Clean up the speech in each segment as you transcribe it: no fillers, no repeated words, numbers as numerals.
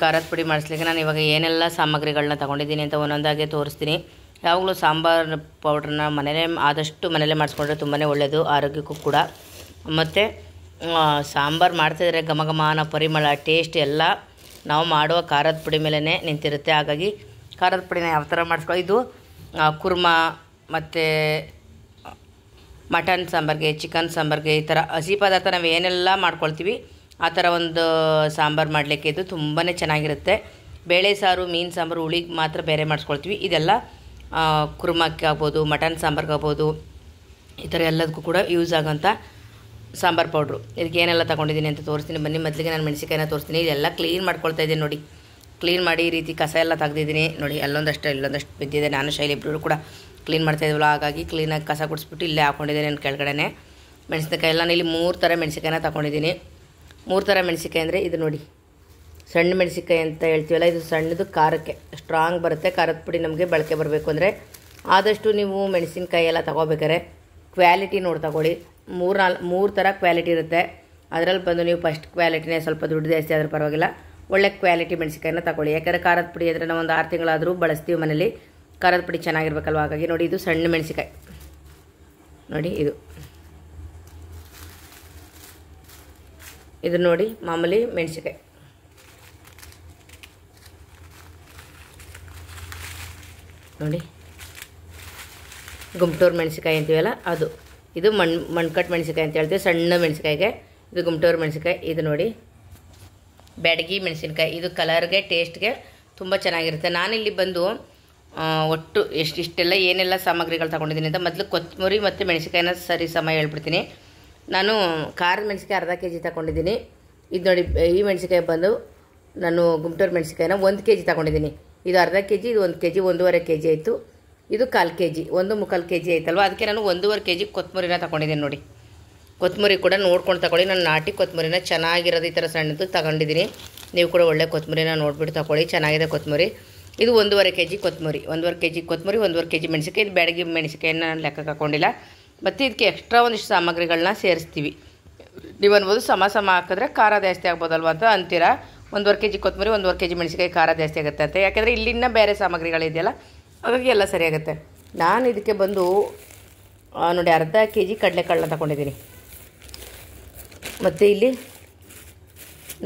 ಖಾರದ ಪುಡಿ ಮಾಡಿಸ್ಲಿಕ್ಕೆ ನಾನು ಇವಾಗ ಏನೆಲ್ಲ ಸಾಮಗ್ರಿಗಳನ್ನ ತೊಗೊಂಡಿದ್ದೀನಿ ಅಂತ ಒಂದೊಂದಾಗೆ ತೋರಿಸ್ತೀನಿ. ಯಾವಾಗಲೂ ಸಾಂಬಾರು ಪೌಡ್ರನ್ನ ಆದಷ್ಟು ಮನೇಲೇ ಮಾಡಿಸ್ಕೊಂಡ್ರೆ ತುಂಬಾ ಒಳ್ಳೆಯದು ಆರೋಗ್ಯಕ್ಕೂ ಕೂಡ. ಮತ್ತು ಸಾಂಬಾರು ಮಾಡ್ತಾಯಿದ್ರೆ ಘಮ ಘಮ ಅನ್ನೋ ಪರಿಮಳ ಟೇಸ್ಟ್ ಎಲ್ಲ ನಾವು ಮಾಡುವ ಖಾರದ ಪುಡಿ ಮೇಲೇ ನಿಂತಿರುತ್ತೆ. ಹಾಗಾಗಿ ಖಾರದ ಪುಡಿನ ಯಾವ ಥರ ಮಾಡಿಸ್ಕೊಳ್ಳಿ, ಇದು ಕುರ್ಮಾ ಮತ್ತು ಮಟನ್ ಸಾಂಬಾರಿಗೆ, ಚಿಕನ್ ಸಾಂಬಾರಿಗೆ ಈ ಥರ ಹಸಿ ಪದಾರ್ಥ ನಾವು ಏನೆಲ್ಲ ಮಾಡ್ಕೊಳ್ತೀವಿ ಆ ಥರ ಒಂದು ಸಾಂಬಾರು ಮಾಡಲಿಕ್ಕೆ ಇದು ತುಂಬಾ ಚೆನ್ನಾಗಿರುತ್ತೆ. ಬೇಳೆ ಸಾರು, ಮೀನು ಸಾಂಬಾರು, ಹುಳಿಗೆ ಮಾತ್ರ ಬೇರೆ ಮಾಡಿಸ್ಕೊಳ್ತೀವಿ. ಇದೆಲ್ಲ ಕುರ್ಮಕ್ಕೆ ಆಗ್ಬೋದು, ಮಟನ್ ಸಾಂಬಾರ್ಗೆ ಆಗ್ಬೋದು, ಈ ಥರ ಎಲ್ಲದಕ್ಕೂ ಕೂಡ ಯೂಸ್ ಆಗೋಂಥ ಸಾಂಬಾರು ಪೌಡ್ರು. ಇದಕ್ಕೆ ಏನೆಲ್ಲ ತೊಗೊಂಡಿದ್ದೀನಿ ಅಂತ ತೋರಿಸ್ತೀನಿ ಬನ್ನಿ. ಮೊದಲಿಗೆ ನಾನು ಮೆಣಸಿಕಾಯಿನ ತೋರಿಸ್ತೀನಿ. ಇದೆಲ್ಲ ಕ್ಲೀನ್ ಮಾಡ್ಕೊಳ್ತಾ ಇದ್ದೀನಿ ನೋಡಿ. ಕ್ಲೀನ್ ಮಾಡಿ ಈ ರೀತಿ ಕಸ ಎಲ್ಲ ತೆಗ್ದಿದ್ದೀನಿ ನೋಡಿ. ಇಲ್ಲೊಂದಷ್ಟು ಬಿದ್ದಿದೆ. ನಾನು ಶೈಲಿ ಇಬ್ಬರು ಕೂಡ ಕ್ಲೀನ್ ಮಾಡ್ತಾಯಿದ್ವಲ್ಲ, ಹಾಗಾಗಿ ಕ್ಲೀನಾಗಿ ಕಸ ಗುಡಿಸ್ಬಿಟ್ಟು ಇಲ್ಲೇ ಹಾಕ್ಕೊಂಡಿದ್ದೀನಿ ನನ್ನ ಕೆಳಗಡೆ. ಮೆಣಸಿನಕಾಯಿ ಎಲ್ಲ ನಾನು ಇಲ್ಲಿ 3 ಥರ ಮೆಣಸಿಕಾಯಿನ ತೊಗೊಂಡಿದ್ದೀನಿ. 3 ಥರ ಮೆಣಸಿಕಾಯಿ ಅಂದರೆ ಇದು ನೋಡಿ, ಸಣ್ಣ ಮೆಣಸಿಕಾಯಿ ಅಂತ ಹೇಳ್ತೀವಲ್ಲ, ಇದು ಸಣ್ಣದು ಖಾರಕ್ಕೆ ಸ್ಟ್ರಾಂಗ್ ಬರುತ್ತೆ. ಖಾರದ ಪುಡಿ ನಮಗೆ ಬಳಕೆ ಬರಬೇಕು ಅಂದರೆ ಆದಷ್ಟು ನೀವು ಮೆಣಸಿನ್ಕಾಯಿ ಎಲ್ಲ ತೊಗೋಬೇಕಾರೆ ಕ್ವಾಲಿಟಿ ನೋಡಿ ತಗೊಳ್ಳಿ. 3 ಥರ ಕ್ವಾಲಿಟಿ ಇರುತ್ತೆ. ಅದರಲ್ಲಿ ಬಂದು ನೀವು ಫಸ್ಟ್ ಕ್ವಾಲಿಟಿನೇ ಸ್ವಲ್ಪ ದುಡ್ಡು ಜಾಸ್ತಿ ಆದರೂ ಪರವಾಗಿಲ್ಲ, ಒಳ್ಳೆ ಕ್ವಾಲಿಟಿ ಮೆಣಸಿಕಾಯಿನ ತಗೊಳ್ಳಿ. ಯಾಕಂದರೆ ಖಾರದ ಪುಡಿ ಅಂದರೆ ನಾವು ಒಂದು 6 ತಿಂಗಳಾದರೂ ಬಳಸ್ತೀವಿ ಮನೇಲಿ. ಖಾರದ ಪುಡಿ ಚೆನ್ನಾಗಿರ್ಬೇಕಲ್ವ, ಹಾಗಾಗಿ ನೋಡಿ ಇದು ಸಣ್ಣ ಮೆಣಸಿಕಾಯಿ ನೋಡಿ. ಇದು ನೋಡಿ ಮಾಮೂಲಿ ಮೆಣಸಿಕಾಯಿ ನೋಡಿ, ಗುಂಟೂರು ಮೆಣಸಿಕಾಯಿ ಅಂತೀವಲ್ಲ ಅದು. ಇದು ಮಣ್ಕಟ್ಟು ಮೆಣಸಿಕಾಯಿ ಅಂತ ಹೇಳ್ತೀವಿ ಸಣ್ಣ ಮೆಣಸಿಕಾಯಿಗೆ. ಇದು ಗುಂಟೂರು ಮೆಣಸಿಕಾಯಿ. ಇದು ನೋಡಿ ಬ್ಯಾಡಗಿ ಮೆಣಸಿನ್ಕಾಯಿ. ಇದು ಕಲರ್ಗೆ ಟೇಸ್ಟ್ಗೆ ತುಂಬ ಚೆನ್ನಾಗಿರುತ್ತೆ. ನಾನಿಲ್ಲಿ ಬಂದು ಒಟ್ಟು ಇಷ್ಟೆಲ್ಲ ಏನೆಲ್ಲ ಸಾಮಗ್ರಿಗಳು ತೊಗೊಂಡಿದ್ದೀನಿ ಅಂತ ಮೊದಲು ಕೊತ್ತಂಬರಿ ಮತ್ತು ಮೆಣಸಿಕಾಯಿನ ಸರಿ ಸಮಯ ಹೇಳ್ಬಿಡ್ತೀನಿ. ನಾನು ಖಾರದ ಮೆಣಸಿಕಾಯಿ ಅರ್ಧ kg ತೊಗೊಂಡಿದ್ದೀನಿ. ಇದು ನೋಡಿ, ಈ ಮೆಣಸಿಕಾಯಿ ಬಂದು ನಾನು ಗುಂಟೂರು ಮೆಣಸಿಕಾಯಿನ 1 kg ತೊಗೊಂಡಿದ್ದೀನಿ. ಇದು ಅರ್ಧ kg, ಇದು 1 kg, 1.5 kg ಆಯಿತು. ಇದು 1/4 kg, 1 kg ಆಯ್ತಲ್ವ. ಅದಕ್ಕೆ ನಾನು 1.5 kg ಕೊತ್ತಂಬರಿನ ತೊಗೊಂಡಿದ್ದೀನಿ ನೋಡಿ. ಕೊತ್ತಂಬರಿ ಕೂಡ ನೋಡ್ಕೊಂಡು ತಗೊಳ್ಳಿ. ನಾನು ನಾಟಿ ಕೊತ್ತಂಬರಿನ ಚೆನ್ನಾಗಿರೋದು ಈ ಥರ ಸಣ್ಣದು ತಗೊಂಡಿದ್ದೀನಿ. ನೀವು ಕೂಡ ಒಳ್ಳೆ ಕೊತ್ತಂಬರಿನ ನೋಡಿಬಿಟ್ಟು ತಗೊಳ್ಳಿ, ಚೆನ್ನಾಗಿದೆ ಕೊತ್ತಂಬರಿ. ಇದು 1.5 kg ಕೊತ್ತಂಬರಿ, 1.5 kg ಕೊತ್ತಂಬರಿ, 1.5 kg ಮೆಣಸಿಕಾಯಿ. ಇದು ಬ್ಯಾಡಗಿ ಮೆಣಸಿಕಾಯಿನ ನಾನು ಲೆಕ್ಕಕ್ಕೆ ಹಾಕ್ಕೊಂಡಿಲ್ಲ. ಮತ್ತು ಇದಕ್ಕೆ ಎಕ್ಸ್ಟ್ರಾ ಒಂದಿಷ್ಟು ಸಾಮಗ್ರಿಗಳನ್ನ ಸೇರಿಸ್ತೀವಿ. ನೀವು ಅನ್ಬೋದು ಸಮ ಹಾಕಿದ್ರೆ ಖಾರ ಜಾಸ್ತಿ ಆಗ್ಬೋದಲ್ವ ಅಂತ ಅಂತೀರಾ. 1.5 kg ಕೊತ್ತಂಬರಿ, 1.5 kg ಮೆಣಸಿಕಾಯಿ ಖಾರ ಜಾಸ್ತಿ ಆಗುತ್ತೆ ಅಂತ. ಯಾಕೆಂದರೆ ಇಲ್ಲಿನ ಬೇರೆ ಸಾಮಗ್ರಿಗಳಿದೆಯಲ್ಲ, ಹಾಗಾಗಿ ಎಲ್ಲ ಸರಿಯಾಗುತ್ತೆ. ನಾನು ಇದಕ್ಕೆ ಬಂದು ನೋಡಿ ಅರ್ಧ kg ಕಡಲೆಕಾಳನ್ನ ತಗೊಂಡಿದ್ದೀನಿ. ಮತ್ತು ಇಲ್ಲಿ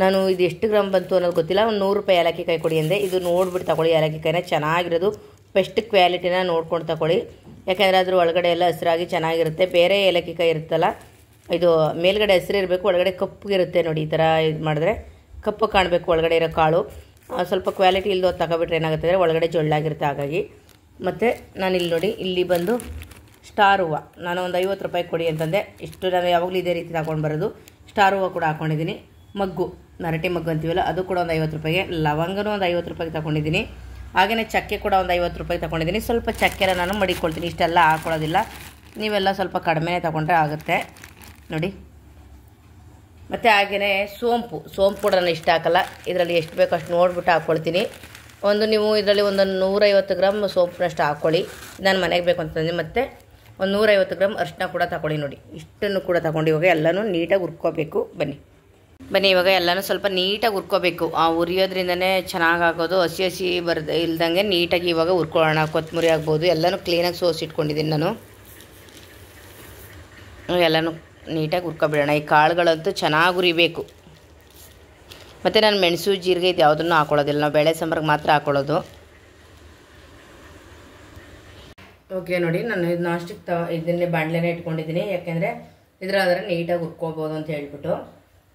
ನಾನು ಇದು ಎಷ್ಟು ಗ್ರಾಮ್ ಬಂತು ಅನ್ನೋದು ಗೊತ್ತಿಲ್ಲ, ಒಂದು 100 ರೂಪಾಯಿ ಏಲಕ್ಕಿ ಕಾಯಿ ಕೊಡಿ ಅಂದೆ. ಇದು ನೋಡ್ಬಿಟ್ಟು ತಗೊಳ್ಳಿ. ಏಲಕ್ಕಿ ಕಾಯಿನ ಚೆನ್ನಾಗಿರೋದು ಬೆಸ್ಟ್ ಕ್ವಾಲಿಟಿನ ನೋಡ್ಕೊಂಡು ತಗೊಳ್ಳಿ. ಯಾಕೆಂದರೆ ಅದ್ರ ಒಳಗಡೆ ಎಲ್ಲ ಹಸಿರಾಗಿ ಚೆನ್ನಾಗಿರುತ್ತೆ. ಬೇರೆ ಏಲಕ್ಕಿ ಕಾಯಿ ಇರುತ್ತಲ್ಲ, ಇದು ಮೇಲ್ಗಡೆ ಹಸಿರು ಇರಬೇಕು, ಒಳಗಡೆ ಕಪ್ಪಗಿರುತ್ತೆ ನೋಡಿ. ಈ ಥರ ಇದು ಮಾಡಿದ್ರೆ ಕಪ್ಪು ಕಾಣಬೇಕು ಒಳಗಡೆ ಇರೋ ಕಾಳು. ಸ್ವಲ್ಪ ಕ್ವಾಲಿಟಿ ಇಲ್ಲದೋ ತಗೊಬಿಟ್ರೆ ಏನಾಗುತ್ತೆ ಅಂದರೆ ಒಳಗಡೆ ಜೊಳ್ಳಾಗಿರುತ್ತೆ. ಹಾಗಾಗಿ ಮತ್ತು ನಾನಿಲ್ಲಿ ನೋಡಿ, ಇಲ್ಲಿ ಬಂದು ಸ್ಟಾರ್ ಹೂವು ನಾನು ಒಂದು 50 ರೂಪಾಯಿ ಕೊಡಿ ಅಂತಂದೆ. ಇಷ್ಟು ನಾನು ಯಾವಾಗಲೂ ಇದೇ ರೀತಿ ತಗೊಂಡು ಬರೋದು. ಸ್ಟಾರ್ ಹೂವು ಕೂಡ ಹಾಕ್ಕೊಂಡಿದ್ದೀನಿ. ಮಗ್ಗು, ನರಟೆ ಮಗ್ಗು ಅಂತೀವಲ್ಲ, ಅದು ಕೂಡ ಒಂದು 50 ರೂಪಾಯಿಗೆ. ಲವಂಗನೂ ಒಂದು 50 ರೂಪಾಯಿಗೆ ತಗೊಂಡಿದ್ದೀನಿ. ಹಾಗೆಯೇ ಚಕ್ಕೆ ಕೂಡ ಒಂದು 50 ರೂಪಾಯಿಗೆ ತಗೊಂಡಿದ್ದೀನಿ. ಸ್ವಲ್ಪ ಚಕ್ಕೆನ ನಾನು ಮಡಿಕೊಳ್ತೀನಿ, ಇಷ್ಟೆಲ್ಲ ಹಾಕ್ಕೊಳ್ಳೋದಿಲ್ಲ. ನೀವೆಲ್ಲ ಸ್ವಲ್ಪ ಕಡಿಮೆನೇ ತಗೊಂಡ್ರೆ ಆಗುತ್ತೆ ನೋಡಿ. ಮತ್ತು ಹಾಗೆಯೇ ಸೋಂಪು ಕೂಡ ನಾನು ಇಷ್ಟ ಹಾಕಲ್ಲ. ಇದರಲ್ಲಿ ಎಷ್ಟು ಬೇಕೋ ಅಷ್ಟು ನೋಡಿಬಿಟ್ಟು ಹಾಕ್ಕೊಳ್ತೀನಿ. ನೀವು ಇದರಲ್ಲಿ ಒಂದು 150 ಗ್ರಾಮ್ ಸೋಂಪುನಷ್ಟು ಹಾಕ್ಕೊಳ್ಳಿ. ನಾನು ಮನೆಗೆ ಬೇಕು ಅಂತಂದರೆ. ಮತ್ತು ಒಂದು 150 ಗ್ರಾಮ್ ಅರಿಶಿನ ಕೂಡ ತಗೊಳ್ಳಿ ನೋಡಿ. ಇಷ್ಟನ್ನು ಕೂಡ ತಗೊಂಡು ಇವಾಗ ಎಲ್ಲನೂ ನೀಟಾಗಿ ಹುರ್ಕೋಬೇಕು. ಬನ್ನಿ ಇವಾಗ ಎಲ್ಲನೂ ಸ್ವಲ್ಪ ನೀಟಾಗಿ ಹುರ್ಕೋಬೇಕು. ಹುರಿಯೋದ್ರಿಂದನೇ ಚೆನ್ನಾಗಾಗೋದು. ಹಸಿ ಇಲ್ದಂಗೆ ನೀಟಾಗಿ ಇವಾಗ ಹುರ್ಕೊಳ್ಳೋಣ. ಕೊತ್ತಂಬರಿ ಆಗ್ಬೋದು, ಎಲ್ಲನೂ ಕ್ಲೀನಾಗಿ ಸೋಸಿಟ್ಕೊಂಡಿದ್ದೀನಿ ನಾನು. ಎಲ್ಲನೂ ನೀಟಾಗಿ ಹುರ್ಕೊಬಿಡೋಣ. ಈ ಕಾಳುಗಳಂತೂ ಚೆನ್ನಾಗಿ ಹುರಿಬೇಕು. ಮತ್ತು ನಾನು ಮೆಣಸು, ಜೀರಿಗೆ ಇದು ಯಾವುದನ್ನು ಹಾಕೊಳ್ಳೋದಿಲ್ಲ. ನಾವು ಬೇಳೆ ಸಾಂಬಾರಿಗೆ ಮಾತ್ರ ಹಾಕೊಳ್ಳೋದು. ಓಕೆ ನೋಡಿ, ನಾನು ಇದು ನಾಸ್ಟಿಕ್ ಇದನ್ನೇ ಬಾಣಲೆನೇ ಇಟ್ಕೊಂಡಿದ್ದೀನಿ. ಯಾಕೆಂದರೆ ಇದರಾದರೆ ನೀಟಾಗಿ ಹುರ್ಕೋಬೋದು ಅಂತ ಹೇಳ್ಬಿಟ್ಟು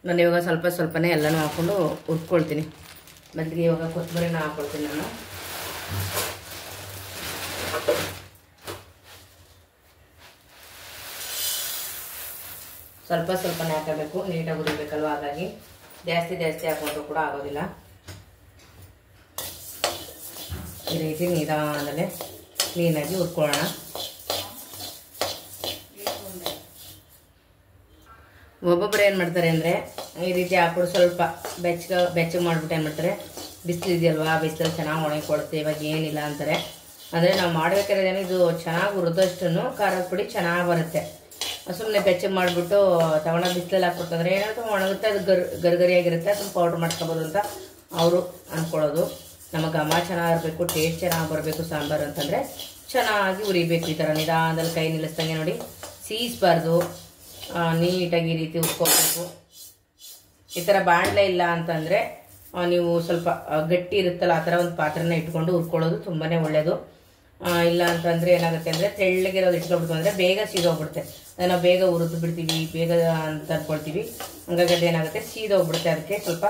ನಾನು ಇವಾಗ ಸ್ವಲ್ಪನೇ ಎಲ್ಲನೂ ಹಾಕ್ಕೊಂಡು ಹುರ್ಕೊಳ್ತೀನಿ. ಮೊದಲಿಗೆ ಇವಾಗ ಕೊತ್ತಂಬರಿನ ಹಾಕ್ಕೊಳ್ತೀನಿ ನಾನು. ಸ್ವಲ್ಪನೇ ಹಾಕಬೇಕು, ನೀಟಾಗಿ ಹುರಿಬೇಕಲ್ವ. ಹಾಗಾಗಿ ಜಾಸ್ತಿ ಹಾಕೊಂಡ್ರು ಕೂಡ ಆಗೋದಿಲ್ಲ. ಈ ರೀತಿ ನಿಧಾನದಲ್ಲೇ ಕ್ಲೀನಾಗಿ ಹುರ್ಕೊಳ್ಳೋಣ. ಒಬ್ಬೊಬ್ಬರು ಏನು ಮಾಡ್ತಾರೆ ಅಂದರೆ ಈ ರೀತಿ ಹಾಕ್ಬಿಟ್ಟು ಸ್ವಲ್ಪ ಬೆಚ್ಚಗೆ ಮಾಡಿಬಿಟ್ಟು ಏನು ಮಾಡ್ತಾರೆ, ಬಿಸಿಲು ಇದೆಯಲ್ವಾ, ಬಿಸಿಲಲ್ಲಿ ಚೆನ್ನಾಗಿ ಒಣಗಿಕೊಡುತ್ತೆ, ಇವಾಗ ಏನಿಲ್ಲ ಅಂತಾರೆ. ಅಂದರೆ ನಾವು ಮಾಡಬೇಕಾದ್ರೆ ಇದು ಚೆನ್ನಾಗಿ ಹುರಿದಷ್ಟು ಖಾರದ ಪುಡಿ ಚೆನ್ನಾಗಿ ಬರುತ್ತೆ. ಸುಮ್ಮನೆ ಬೆಚ್ಚಗೆ ಮಾಡಿಬಿಟ್ಟು ತಗೊಂಡೋಗಿ ಬಿಸಿಲಲ್ಲಿ ಹಾಕ್ಬಿಟ್ಟಂದ್ರೆ ಏನಾಗುತ್ತೆ, ಒಣಗುತ್ತೆ, ಅದು ಗರಿಯಾಗಿರುತ್ತೆ. ಅದನ್ನು ಪೌಡ್ರ್ ಮಾಡ್ಕೊಬೋದು ಅಂತ ಅವರು ಅಂದ್ಕೊಳ್ಳೋದು. ನಮ್ಮ ಘಮ ಚೆನ್ನಾಗಿರಬೇಕು, ಟೇಸ್ಟ್ ಚೆನ್ನಾಗಿ ಬರಬೇಕು ಸಾಂಬಾರು ಅಂತಂದರೆ ಚೆನ್ನಾಗಿ ಉರಿಬೇಕು. ಈ ಥರ ನಿಧಾನದಲ್ಲಿ ಕೈ ನಿಲ್ಲಿಸ್ದಂಗೆ ನೋಡಿ, ಸೀಸ್ಬಾರ್ದು, ನೀಟಾಗಿ ಈ ರೀತಿ ಉರ್ಕೋಬೇಕು. ಈ ಥರ ಬಾಣಲೆ ಇಲ್ಲ ಅಂತಂದರೆ ನೀವು ಸ್ವಲ್ಪ ಗಟ್ಟಿ ಇರುತ್ತಲ್ಲ ಆ ಥರ ಒಂದು ಪಾತ್ರೆನ ಇಟ್ಕೊಂಡು ಹುರ್ಕೊಳ್ಳೋದು ತುಂಬಾ ಒಳ್ಳೆಯದು. ಇಲ್ಲ ಅಂತಂದರೆ ಏನಾಗುತ್ತೆ ಅಂದರೆ ತೆಳ್ಳಗಿರೋದು ಇಟ್ಕೊಬಿಡ್ತು ಅಂದರೆ ಬೇಗ ಸೀದೋಗ್ಬಿಡುತ್ತೆ. ನಾವು ಬೇಗ ಹುರಿದು ಬಿಡ್ತೀವಿ, ಬೇಗ ಅಂತ ಅಂದ್ಕೊಳ್ತೀವಿ. ಹಂಗಾಗಿ ಅದೇನಾಗುತ್ತೆ ಸೀದೋಗ್ಬಿಡುತ್ತೆ. ಅದಕ್ಕೆ ಸ್ವಲ್ಪ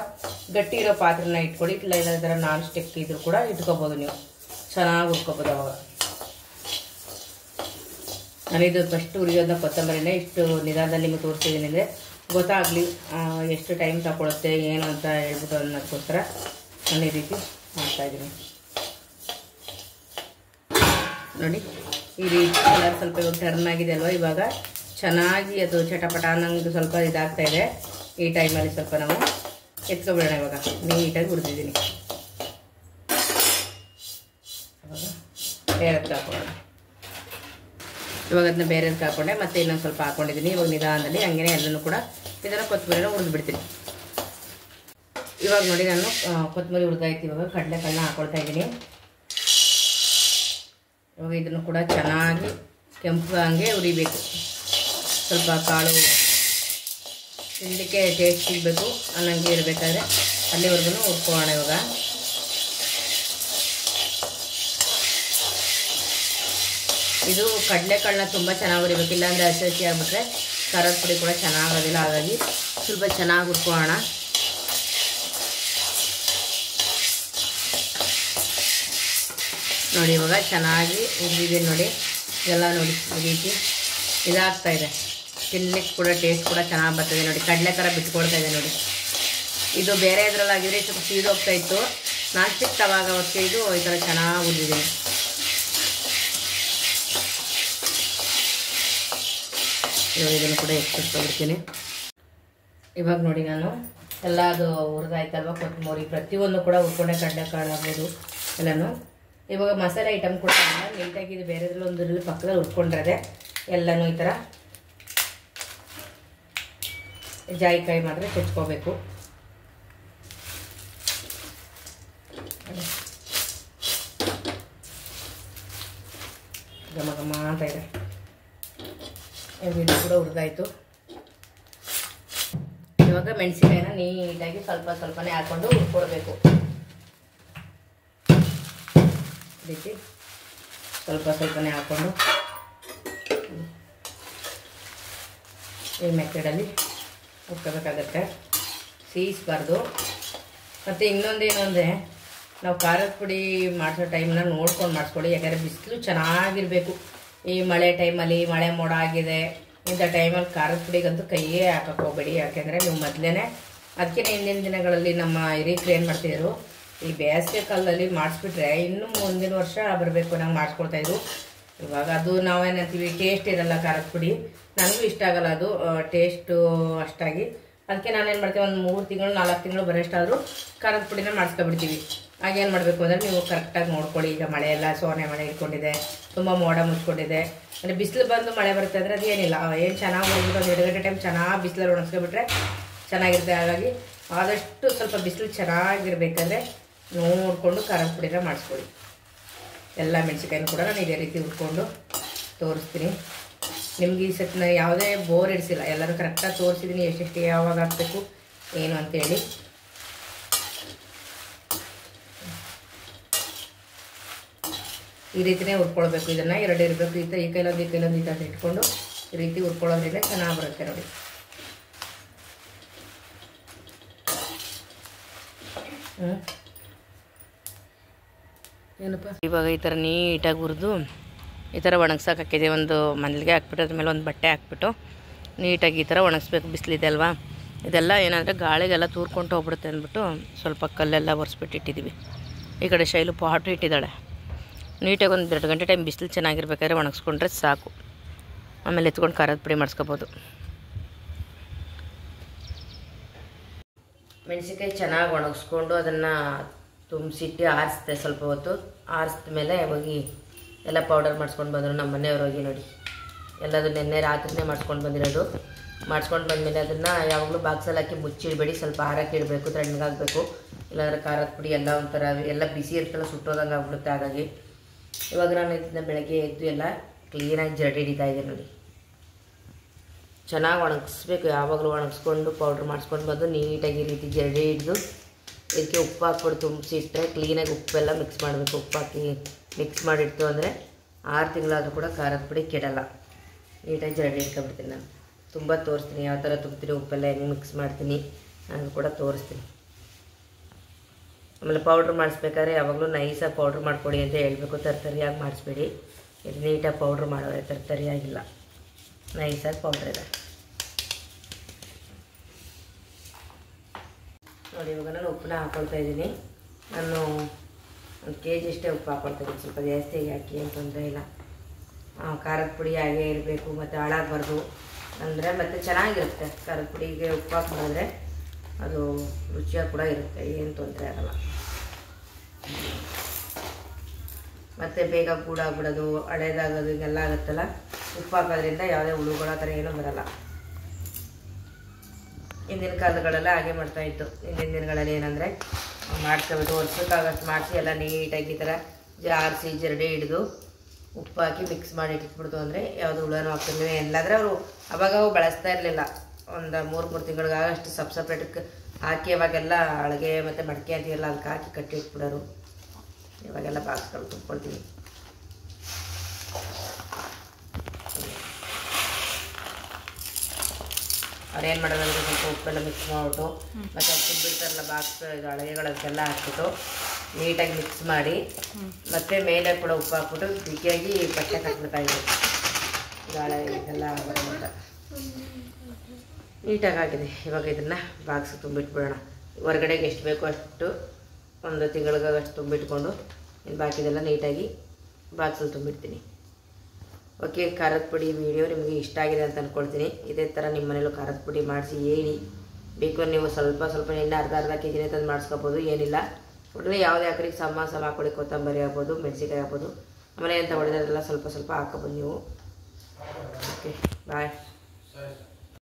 ಗಟ್ಟಿ ಇರೋ ಪಾತ್ರೆನ ಇಟ್ಕೊಳ್ಳಿ. ಇಲ್ಲ ಈ ಥರ ನಾನ್ ಸ್ಟಿಕ್ ಇದ್ರೂ ಕೂಡ ಇಟ್ಕೋಬೋದು, ನೀವು ಚೆನ್ನಾಗಿ ಹುರ್ಕೋಬೋದು. ಅವಾಗ ನಾನಿದು ಫಸ್ಟ್ ಉರಿಯೋದನ್ನ ಕೊತ್ತಂಬರಿನೇ ಇಷ್ಟು ನಿಧಾನದಲ್ಲಿ ನಿಮಗೆ ತೋರಿಸ್ತಿದ್ದೀನಿ ಅಂದರೆ ಗೊತ್ತಾಗಲಿ ಎಷ್ಟು ಟೈಮ್ ತಗೊಳುತ್ತೆ ಏನು ಅಂತ ಹೇಳ್ಬಿಟ್ಟು ಅನ್ನೋದಕ್ಕೋಸ್ಕರ ನಾನು ಈ ರೀತಿ ಮಾಡ್ತಾಯಿದ್ದೀನಿ. ನೋಡಿ ಈ ರೀತಿ ಕಲರ್ ಸ್ವಲ್ಪ ಇವಾಗ ಟರ್ನ್ ಆಗಿದೆ ಅಲ್ವಾ, ಇವಾಗ ಚೆನ್ನಾಗಿ ಅದು ಚಟಪಟ ಅನ್ನಂಗೆ ಸ್ವಲ್ಪ ಇದಾಗ್ತಾ ಇದೆ. ಈ ಟೈಮಲ್ಲಿ ಸ್ವಲ್ಪ ನಾವು ಎತ್ಕೊಬಿಡೋಣ. ಇವಾಗ ನೀಟಾಗಿ ಹುರಿದಿದ್ದೀನಿ. ಇವಾಗ ಬೇರೆದಕ್ಕೆ ಹಾಕೊಳ್ಳೋಣ. ಇವಾಗ ಅದನ್ನ ಬೇರೆದಕ್ಕೆ ಹಾಕೊಂಡೆ, ಮತ್ತೆ ಇನ್ನೊಂದು ಸ್ವಲ್ಪ ಹಾಕೊಂಡಿದ್ದೀನಿ. ಇವಾಗ ನಿಧಾನದಲ್ಲಿ ಹಂಗೇನೆ ಎಲ್ಲನೂ ಕೂಡ ಇದನ್ನು ಕೊತ್ತಂಬರಿನ ಹುರಿದು ಬಿಡ್ತೀನಿ. ಇವಾಗ ನೋಡಿ ನಾನು ಕೊತ್ತಂಬರಿ ಹುರಿದಾಯ್ತು. ಇವಾಗ ಕಡಲೆಕಾಳನ್ನ ಹಾಕೊಳ್ತಾ ಇದ್ದೀನಿ. ಇವಾಗ ಇದನ್ನು ಕೂಡ ಚೆನ್ನಾಗಿ ಕೆಂಪು ಹಂಗೆ ಹುರಿಬೇಕು. ಸ್ವಲ್ಪ ಕಾಳು ತಿನ್ನಲಿಕ್ಕೆ ಟೇಸ್ಟ್ ಸಿಗಬೇಕು ಅನ್ನಂಗೆ ಇರಬೇಕಾದ್ರೆ ಅಲ್ಲಿವರೆಗೂ ಹುರ್ಕೊಳ್ಳೋಣ. ಇವಾಗ ಇದು ಕಡಲೆಕಾಳನ್ನ ತುಂಬ ಚೆನ್ನಾಗಿ ಹುರಿಬೇಕು, ಇಲ್ಲಾಂದರೆ ಹಸಿ ಹಸಿ ಆಗಿಬಿಟ್ರೆ ಖಾರದ ಪುಡಿ ಕೂಡ ಚೆನ್ನಾಗೋದಿಲ್ಲ. ಹಾಗಾಗಿ ಸ್ವಲ್ಪ ಚೆನ್ನಾಗಿ ಹುರ್ಕೊಳ್ಳೋಣ. ನೋಡಿ ಇವಾಗ ಚೆನ್ನಾಗಿ ಹುರಿದಿದೆ ನೋಡಿ, ಎಲ್ಲ ನೋಡಿ ಈ ರೀತಿ ಇದಾಗ್ತಾ ಇದೆ. ತಿನ್ನಲಿಕ್ಕೆ ಕೂಡ ಟೇಸ್ಟ್ ಕೂಡ ಚೆನ್ನಾಗಿ ಬರ್ತದೆ ನೋಡಿ. ಕಡಲೆಕಾರ ಬಿಟ್ಕೊಳ್ತಾ ಇದೆ ನೋಡಿ. ಇದು ಬೇರೆ ಇದರಲ್ಲಾಗಿದ್ರೆ ಸ್ವಲ್ಪ ಸೀದೋಗ್ತಾ ಇತ್ತು. ನಾನ್ ಸ್ಟಿಕ್ ತವಾಗ ಹೊತ್ತಿಗೆ ಇದು ಈ ಥರ ಚೆನ್ನಾಗಿ ಹುರಿದಿದೆ. ಇವಾಗ ಇದನ್ನು ಕೂಡ ಎಕ್ಸ್ಬಿಡ್ತೀನಿ. ಇವಾಗ ನೋಡಿ ನಾನು ಎಲ್ಲ ಅದು ಹುರಿದಾಯ್ತಲ್ವ, ಕೊತ್ತಂಬರಿ ಪ್ರತಿಯೊಂದು ಕೂಡ ಹುರ್ಕೊಂಡೆ, ಕಡಲೆಕಾಳು ಆಗ್ಬೋದು ಎಲ್ಲನೂ. ಇವಾಗ ಮಸಾಲೆ ಐಟಮ್ ಕೂಡ ನೀಟಾಗಿ ಇದು ಬೇರೆದ್ರಲ್ಲಿ ಒಂದರಲ್ಲಿ ಪಕ್ಕದಲ್ಲಿ ಹುರ್ಕೊಂಡಿರದೆ ಎಲ್ಲನೂ ಈ ಥರ ಜಾಯಿಕಾಯಿ ಮಾತ್ರ ಚಚ್ಕೋಬೇಕು. ಘಮ ಘಮ ಅಂತ ಇದೆ. ಇದು ಕೂಡ ಹುರಿದಾಯ್ತು. ಇವಾಗ ಮೆಣಸಿನಕಾಯಿನ ನೀಟಾಗಿ ಸ್ವಲ್ಪ ಸ್ವಲ್ಪನೇ ಹಾಕ್ಕೊಂಡು ಹುರ್ಕೊಳ್ಬೇಕು. ರೀತಿ ಸ್ವಲ್ಪ ಸ್ವಲ್ಪನೇ ಹಾಕ್ಕೊಂಡು ಈ ಮೆಥಡಲ್ಲಿ ಹುರ್ಕೋಬೇಕಾಗತ್ತೆ, ಸೀಸ್ಬಾರ್ದು. ಮತ್ತು ಇನ್ನೊಂದೇನು ಅಂದರೆ ನಾವು ಖಾರದ ಪುಡಿ ಮಾಡಿಸೋ ಟೈಮನ್ನ ನೋಡ್ಕೊಂಡು ಮಾಡಿಸ್ಕೊಳ್ಳಿ. ಯಾಕಂದರೆ ಬಿಸಿಲು ಚೆನ್ನಾಗಿರಬೇಕು. ಈ ಮಳೆ ಟೈಮಲ್ಲಿ ಮಳೆ ಮೋಡ ಆಗಿದೆ ಇಂಥ ಟೈಮಲ್ಲಿ ಖಾರದ ಪುಡಿಗಂತೂ ಕೈಯೇ ಹಾಕಕ್ಕೆ ಹೋಗಬೇಡಿ. ಯಾಕೆಂದರೆ ನೀವು ಮೊದಲೇ ಅದಕ್ಕೆ ಹಿಂದಿನ ದಿನಗಳಲ್ಲಿ ನಮ್ಮ ಹಿರಿಯರು ಏನು ಮಾಡ್ತಿದ್ರು, ಈ ಬೇಸಿಗೆ ಕಾಲದಲ್ಲಿ ಮಾಡಿಸ್ಬಿಟ್ರೆ ಇನ್ನೂ ಮುಂದಿನ ವರ್ಷ ಬರಬೇಕು ನಂಗೆ ಮಾಡಿಸ್ಕೊಳ್ತಾಯಿದ್ರು. ಇವಾಗ ಅದು ನಾವೇನಂತೀವಿ ಟೇಸ್ಟ್ ಇರಲ್ಲ ಖಾರದ ಪುಡಿ. ನನಗೂ ಇಷ್ಟ ಆಗಲ್ಲ ಅದು ಟೇಸ್ಟು ಅಷ್ಟಾಗಿ. ಅದಕ್ಕೆ ನಾನೇನು ಮಾಡ್ತೀವಿ, ಒಂದು 3 ತಿಂಗಳು 4 ತಿಂಗಳು ಬರೋಷ್ಟಾದರೂ ಖಾರದ ಪುಡಿನ ಮಾಡಿಸ್ಕೊಬಿಡ್ತೀವಿ. ಹಾಗೇನು ಮಾಡಬೇಕು ಅಂದರೆ ನೀವು ಕರೆಕ್ಟಾಗಿ ನೋಡ್ಕೊಳ್ಳಿ. ಈಗ ಮಳೆ ಎಲ್ಲ ಸೋನೆ ಮಳೆ ಇಟ್ಕೊಂಡಿದೆ, ತುಂಬ ಮೋಡ ಮುಚ್ಕೊಂಡಿದೆ, ಅಂದರೆ ಬಿಸಿಲು ಬಂದು ಮಳೆ ಬರುತ್ತೆ ಅಂದರೆ ಅದು ಏನಿಲ್ಲ, ಏನು ಚೆನ್ನಾಗಿ ಹೋಗ್ಬಿಟ್ಟು ಒಂದು 2 ಗಂಟೆ ಟೈಮ್ ಚೆನ್ನಾಗಿ ಬಿಸಿಲಲ್ಲಿ ಒಣಗಿಸ್ಕೊಬಿಟ್ರೆ ಚೆನ್ನಾಗಿರುತ್ತೆ. ಹಾಗಾಗಿ ಆದಷ್ಟು ಸ್ವಲ್ಪ ಬಿಸಿಲು ಚೆನ್ನಾಗಿರ್ಬೇಕಾದ್ರೆ ನೋಡಿಕೊಂಡು ಖಾರದ ಪುಡಿನ ಮಾಡಿಸ್ಕೊಳ್ಳಿ. ಎಲ್ಲ ಮೆಣಸಿನ್ಕಾಯಿನೂ ಕೂಡ ನಾನು ಇದೇ ರೀತಿ ಹುರ್ಕೊಂಡು ತೋರಿಸ್ತೀನಿ. ನಿಮ್ಗೆ ಈ ಸತ್ನ ಯಾವುದೇ ಬೋರ್ ಇಡಿಸಿಲ್ಲ, ಎಲ್ಲರೂ ಕರೆಕ್ಟಾಗಿ ತೋರಿಸಿದ್ದೀನಿ ಎಷ್ಟೆಷ್ಟು ಯಾವಾಗ ಹಾಕಬೇಕು ಏನು ಅಂತೇಳಿ. ಈ ರೀತಿಯೇ ಹುರ್ಕೊಳ್ಬೇಕು. ಇದನ್ನು 2 ಇರಬೇಕು. ಈ ಕೈಲೊಂದು ಈ ಥರ ಇಟ್ಕೊಂಡು ಈ ರೀತಿ ಹುರ್ಕೊಳ್ಳೋದ್ರಿಂದ ಚೆನ್ನಾಗಿ ಬರುತ್ತೆ ನೋಡಿ. ಏನಪ್ಪ ಇವಾಗ ಈ ಥರ ನೀಟಾಗಿ ಹುರಿದು ಈ ಥರ ಒಣಗ್ಸೋಕ್ಕಾಕಿದೆ. ಒಂದು ಮನೆಗೆ ಹಾಕ್ಬಿಟ್ಟು ಅದ್ರ ಮೇಲೆ ಒಂದು ಬಟ್ಟೆ ಹಾಕ್ಬಿಟ್ಟು ನೀಟಾಗಿ ಈ ಥರ ಒಣಗಿಸ್ಬೇಕು. ಬಿಸಿಲಿದೆ ಅಲ್ವಾ, ಇದೆಲ್ಲ ಏನಂದರೆ ಗಾಳಿಗೆಲ್ಲ ತೂರ್ಕೊಂಡು ಹೋಗ್ಬಿಡುತ್ತೆ ಅಂದ್ಬಿಟ್ಟು ಸ್ವಲ್ಪ ಕಲ್ಲೆಲ್ಲ ಒರೆಸ್ಬಿಟ್ಟು ಇಟ್ಟಿದ್ದೀವಿ. ಈ ಕಡೆ ಶೈಲು ಪಾಟು ಇಟ್ಟಿದ್ದಾಳೆ. ನೀಟಾಗಿ ಒಂದು 2 ಗಂಟೆ ಟೈಮ್ ಬಿಸಿಲು ಚೆನ್ನಾಗಿರ್ಬೇಕಾದ್ರೆ ಒಣಗಿಸ್ಕೊಂಡ್ರೆ ಸಾಕು. ಆಮೇಲೆ ಎತ್ಕೊಂಡು ಖಾರದ ಪುಡಿ ಮಾಡಿಸ್ಕೋಬೋದು. ಮೆಣಸಿನ್ಕಾಯಿ ಚೆನ್ನಾಗಿ ಒಣಗಿಸ್ಕೊಂಡು ಅದನ್ನು ತುಂಬಿಸಿಟ್ಟು ಆರಿಸ್ದೆ. ಸ್ವಲ್ಪ ಹೊತ್ತು ಆರಿಸಿದ ಮೇಲೆ ಹೋಗಿ ಎಲ್ಲ ಪೌಡರ್ ಮಾಡಿಸ್ಕೊಂಡು ಬಂದರು ನಮ್ಮ ಮನೆಯವ್ರು. ಹೋಗಿ ನೋಡಿ ಎಲ್ಲದು ನಿನ್ನೆ ರಾತ್ರಿನೇ ಮಾಡಿಸ್ಕೊಂಡು ಬಂದಿರೋದು. ಮಾಡಿಸ್ಕೊಂಡು ಬಂದಮೇಲೆ ಅದನ್ನು ಯಾವಾಗಲೂ ಬಾಕ್ಸಲ್ಲಿ ಹಾಕಿ ಮುಚ್ಚಿಡಬೇಡಿ, ಸ್ವಲ್ಪ ಆರಕ್ಕೆ ಇಡಬೇಕು, ತಣ್ಣಗಾಗಬೇಕು. ಇಲ್ಲಾಂದರೆ ಖಾರದ ಪುಡಿ ಎಲ್ಲ ಒಂಥರ ಎಲ್ಲ ಬಿಸಿ ಇರ್ತಲ್ಲ, ಸುಟ್ಟೋದಂಗೆ ಆಗ್ಬಿಡುತ್ತೆ. ಹಾಗಾಗಿ ಇವಾಗ ನಾನು ಇದನ್ನ ಬೆಳಗ್ಗೆ ಎದ್ದು ಎಲ್ಲ ಕ್ಲೀನಾಗಿ ಜರಡಿ ಹಿಡಿತಾ ಇದ್ದೀನಿ ನೋಡಿ. ಚೆನ್ನಾಗಿ ಒಣಗಿಸ್ಬೇಕು, ಯಾವಾಗಲೂ ಒಣಗಿಸ್ಕೊಂಡು ಪೌಡ್ರ್ ಮಾಡಿಸ್ಕೊಂಡು ಬಂದು ನೀಟಾಗಿ ಈ ರೀತಿ ಜರಡಿ ಹಿಡಿದು ಇದಕ್ಕೆ ಉಪ್ಪು ಹಾಕ್ಬಿಟ್ಟು ತುಂಬಿಸಿಟ್ರೆ ಕ್ಲೀನಾಗಿ ಉಪ್ಪೆಲ್ಲ ಮಿಕ್ಸ್ ಮಾಡಬೇಕು. ಉಪ್ಪು ಹಾಕಿ ಮಿಕ್ಸ್ ಮಾಡಿಡ್ತು ಅಂದರೆ 6 ತಿಂಗಳಾದರೂ ಕೂಡ ಖಾರದ ಪುಡಿ ಕೆಡಲ್ಲ. ನೀಟಾಗಿ ಜರಡಿ ಇಟ್ಕೊಂಡ್ಬಿಡ್ತೀನಿ. ನಾನು ತುಂಬ ತೋರಿಸ್ತೀನಿ ಯಾವ ಥರ ತುಂಬ್ತೀನಿ, ಉಪ್ಪೆಲ್ಲ ಹೆಂಗೆ ಮಿಕ್ಸ್ ಮಾಡ್ತೀನಿ ನಾನು ಕೂಡ ತೋರಿಸ್ತೀನಿ. ಆಮೇಲೆ ಪೌಡ್ರ್ ಮಾಡಿಸ್ಬೇಕಾದ್ರೆ ಯಾವಾಗಲೂ ನೈಸಾಗಿ ಪೌಡ್ರ್ ಮಾಡ್ಕೊಡಿ ಅಂತ ಹೇಳ್ಬೇಕು, ತರ್ತರಿಯಾಗಿ ಮಾಡಿಸ್ಬೇಡಿ. ಇದು ನೀಟಾಗಿ ಪೌಡ್ರ್ ಮಾಡೋರೆ, ತರ್ತರಿಯಾಗಿಲ್ಲ, ನೈಸಾಗಿ ಪೌಡ್ರ್ ಇದೆ ನೋಡಿ. ಇವಾಗ ನಾನು ಉಪ್ಪನ್ನ ಹಾಕ್ಕೊಳ್ತಾ ಇದ್ದೀನಿ. ನಾನು 1 kg ಅಷ್ಟೇ ಉಪ್ಪು ಹಾಕ್ಕೊಳ್ತಾ ಇದ್ದೀನಿ, ಸ್ವಲ್ಪ ಜಾಸ್ತಿ ಹಾಕಿ ಏನು ತೊಂದರೆ ಇಲ್ಲ. ಖಾರದ ಪುಡಿ ಹಾಗೆ ಇರಬೇಕು ಮತ್ತು ಹಾಳಾಗಬಾರ್ದು ಅಂದರೆ ಮತ್ತೆ ಚೆನ್ನಾಗಿರುತ್ತೆ. ಖಾರದ ಪುಡಿಗೆ ಉಪ್ಪು ಹಾಕಿ ಮಾಡಿದ್ರೆ ಅದು ರುಚಿಯಾಗಿ ಕೂಡ ಇರುತ್ತೆ, ಏನು ತೊಂದರೆ ಆಗಲ್ಲ. ಮತ್ತು ಬೇಗ ಗೂಡಾಗ್ಬಿಡೋದು, ಹಳೇದಾಗೋದು ಹಿಂಗೆಲ್ಲ ಆಗುತ್ತಲ್ಲ, ಉಪ್ಪು ಹಾಕೋದ್ರಿಂದ ಯಾವುದೇ ಹುಳುಗಳ ಥರ ಏನೂ ಬರಲ್ಲ. ಹಿಂದಿನ ಕಾಲಗಳೆಲ್ಲ ಹಾಗೆ ಮಾಡ್ತಾಯಿತ್ತು. ಹಿಂದಿನ ದಿನಗಳಲ್ಲಿ ಏನಂದರೆ ಮಾಡ್ಕೊಬಿಟ್ಟು ವರ್ಷಕ್ಕಾಗಷ್ಟು ಮಾಡಿಸಿ ಎಲ್ಲ ನೀಟಾಗಿ ಈ ಥರ ಜಾರಿಸಿ ಜರಡಿ ಹಿಡಿದು ಉಪ್ಪು ಹಾಕಿ ಮಿಕ್ಸ್ ಮಾಡಿ ಇಟ್ಬಿಡ್ತು ಅಂದರೆ ಯಾವುದು ಹುಳನೂ ಹಾಕ್ತಿರ್ಲಿಲ್ಲ. ಎಲ್ಲಾದರೆ ಅವರು ಅವಾಗ ಅವು ಬಳಸ್ತಾ ಇರಲಿಲ್ಲ. ಒಂದು 3 ತಿಂಗಳಿಗಾಗಷ್ಟು ಸಪ್ರೇಟಕ್ಕೆ ಹಾಕಿ ಅವಾಗೆಲ್ಲ ಅಳಿಗೆ ಮತ್ತು ಮಡಿಕೆ ಅಂತೀವಲ್ಲ ಅದಕ್ಕೆ ಹಾಕಿ ಕಟ್ಟಿ ಇಟ್ಬಿಡೋರು. ಇವಾಗೆಲ್ಲ ಬಾಕ್ಸ್ಗಳು ತುಂಬ್ಕೊಳ್ತೀವಿ. ಅವ್ರೇನು ಮಾಡೋದಂದ್ರೆ ಸ್ವಲ್ಪ ಉಪ್ಪೆಲ್ಲ ಮಿಕ್ಸ್ ಮಾಡಿಬಿಟ್ಟು ಮತ್ತು ಅದು ತುಂಬಿರ್ತಾರಲ್ಲ ಬಾಕ್ಸ್ ಇದು ಅಳಿಗೆಗಳಕ್ಕೆಲ್ಲ ಹಾಕ್ಬಿಟ್ಟು ನೀಟಾಗಿ ಮಿಕ್ಸ್ ಮಾಡಿ ಮತ್ತು ಮೇಲೆ ಕೂಡ ಉಪ್ಪು ಹಾಕ್ಬಿಟ್ಟು ಬಿಗಿಯಾಗಿ ಬಟ್ಟೆ ಕಟ್ಬಿಡ್ತಾಯಿದ್ರು. ಗಾಳ ಇದೆಲ್ಲ ಬರೋದ ನೀಟಾಗಿ ಆಗಿದೆ. ಇವಾಗ ಇದನ್ನು ಬಾಕ್ಸ್ ತುಂಬಿಟ್ಬಿಡೋಣ. ಹೊರಗಡೆಗೆ ಎಷ್ಟು ಬೇಕೋ ಅಷ್ಟು 1 ತಿಂಗಳಿಗಾಗಷ್ಟು ತುಂಬಿಟ್ಕೊಂಡು ಇನ್ನು ಬಾಕಿದೆಲ್ಲ ನೀಟಾಗಿ ಬಾಕ್ಸಲ್ಲಿ ತುಂಬಿಡ್ತೀನಿ. ಓಕೆ, ಖಾರದ ಪುಡಿ ವಿಡಿಯೋ ನಿಮಗೆ ಇಷ್ಟ ಆಗಿದೆ ಅಂತ ಅಂದ್ಕೊಳ್ತೀನಿ. ಇದೇ ಥರ ನಿಮ್ಮ ಮನೇಲೂ ಖಾರದ ಪುಡಿ ಮಾಡಿಸಿ ಹೇಳಿ. ಬೇಕು ನೀವು ಸ್ವಲ್ಪ ಎಣ್ಣೆ ಅರ್ಧ kg ತಂದು ಮಾಡಿಸ್ಕೋಬೋದು, ಏನಿಲ್ಲ. ಒಟ್ಟಲ್ಲಿ ಯಾವುದೇ ಹಾಕಿ ಸಮ ಹಾಕ್ಕೊಡಿ, ಕೊತ್ತಂಬರಿ ಆಗ್ಬೋದು, ಮೆಣಸಿನ್ಕಾಯಿ ಆಗ್ಬೋದು. ಆಮೇಲೆ ಏನು ತಗೊಳ್ಳಿದ್ರೆಲ್ಲ ಸ್ವಲ್ಪ ಹಾಕ್ಕೊಬೋದು ನೀವು. ಓಕೆ, ಬಾಯ್.